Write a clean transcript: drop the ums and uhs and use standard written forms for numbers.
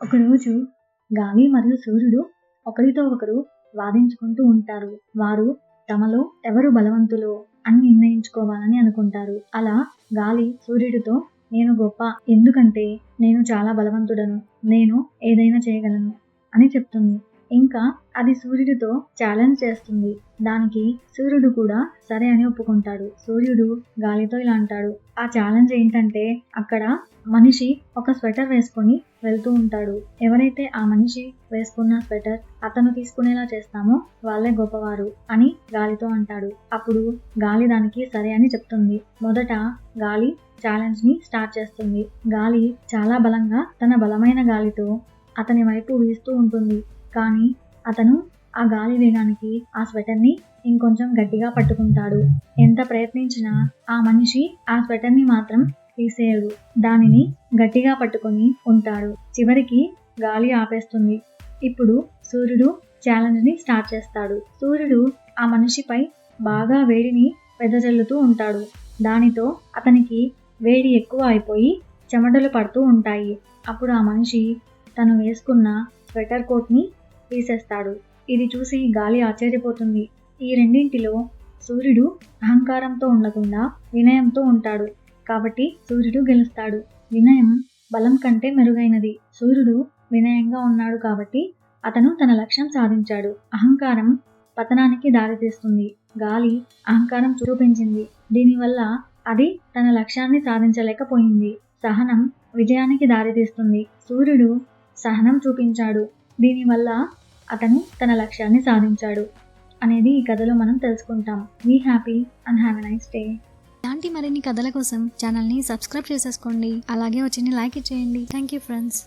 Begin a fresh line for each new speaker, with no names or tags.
ఒకరోజు గాలి మరియు సూర్యుడు ఒకరితో ఒకరు వాదించుకుంటూ ఉంటారు. వారు తమలో ఎవరు బలవంతులో అని నిర్ణయించుకోవాలని అనుకుంటారు. అలా గాలి సూర్యుడితో, నేను గొప్ప, ఎందుకంటే నేను చాలా బలవంతుడను, నేను ఏదైనా చేయగలను అని చెప్తుంది. ఇంకా అది సూర్యుడితో ఛాలెంజ్ చేస్తుంది. దానికి సూర్యుడు కూడా సరే అని ఒప్పుకుంటాడు. సూర్యుడు గాలితో ఇలా అంటాడు, ఆ ఛాలెంజ్ ఏంటంటే అక్కడ మనిషి ఒక స్వెటర్ వేసుకొని వెళ్తూ ఉంటాడు. ఎవరైతే ఆ మనిషి వేసుకున్న స్వెటర్ అతను తీసుకునేలా చేస్తామో వాళ్ళే గొప్పవారు అని గాలితో అంటాడు. అప్పుడు గాలి దానికి సరే అని చెప్తుంది. మొదట గాలి ఛాలెంజ్ ని స్టార్ట్ చేస్తుంది. గాలి చాలా బలంగా తన బలమైన గాలితో అతని వైపు వీస్తూ ఉంటుంది. కానీ అతను ఆ గాలి వేగానికి ఆ స్వెటర్ ని ఇంకొంచెం గట్టిగా పట్టుకుంటాడు. ఎంత ప్రయత్నించినా ఆ మనిషి ఆ స్వెటర్ ని మాత్రం తీసేయడు. దానిని గట్టిగా పట్టుకొని ఉంటాడు. చివరికి గాలి ఆపేస్తుంది. ఇప్పుడు సూర్యుడు ఛాలెంజ్ ని స్టార్ట్ చేస్తాడు. సూర్యుడు ఆ మనిషిపై బాగా వేడిని వెదజల్లుతూ ఉంటాడు. దానితో అతనికి వేడి ఎక్కువ అయిపోయి చెమటలు పడుతూ ఉంటాయి. అప్పుడు ఆ మనిషి తను వేసుకున్న స్వెటర్ కోట్ ని తీసేస్తాడు. ఇది చూసి గాలి ఆశ్చర్యపోతుంది. ఈ రెండింటిలో సూర్యుడు అహంకారంతో ఉండకుండా వినయంతో ఉంటాడు. కాబట్టి సూర్యుడు గెలుస్తాడు. వినయం బలం కంటే మెరుగైనది. సూర్యుడు వినయంగా ఉన్నాడు కాబట్టి అతను తన లక్ష్యం సాధించాడు. అహంకారం పతనానికి దారితీస్తుంది. గాలి అహంకారం చూపించింది. దీనివల్ల అది తన లక్ష్యాన్ని సాధించలేకపోయింది. సహనం విజయానికి దారితీస్తుంది. సూర్యుడు సహనం చూపించాడు. దీనివల్ల అతను తన లక్ష్యాన్ని సాధించాడు అనేది ఈ కథలో మనం తెలుసుకుంటాం. Be happy and have a nice day.
ఇలాంటి మరిన్ని కథల కోసం ఛానల్ని సబ్స్క్రైబ్ చేసేసుకోండి. అలాగే వచ్చిన లైక్ ఇచ్చేయండి. Thank you friends.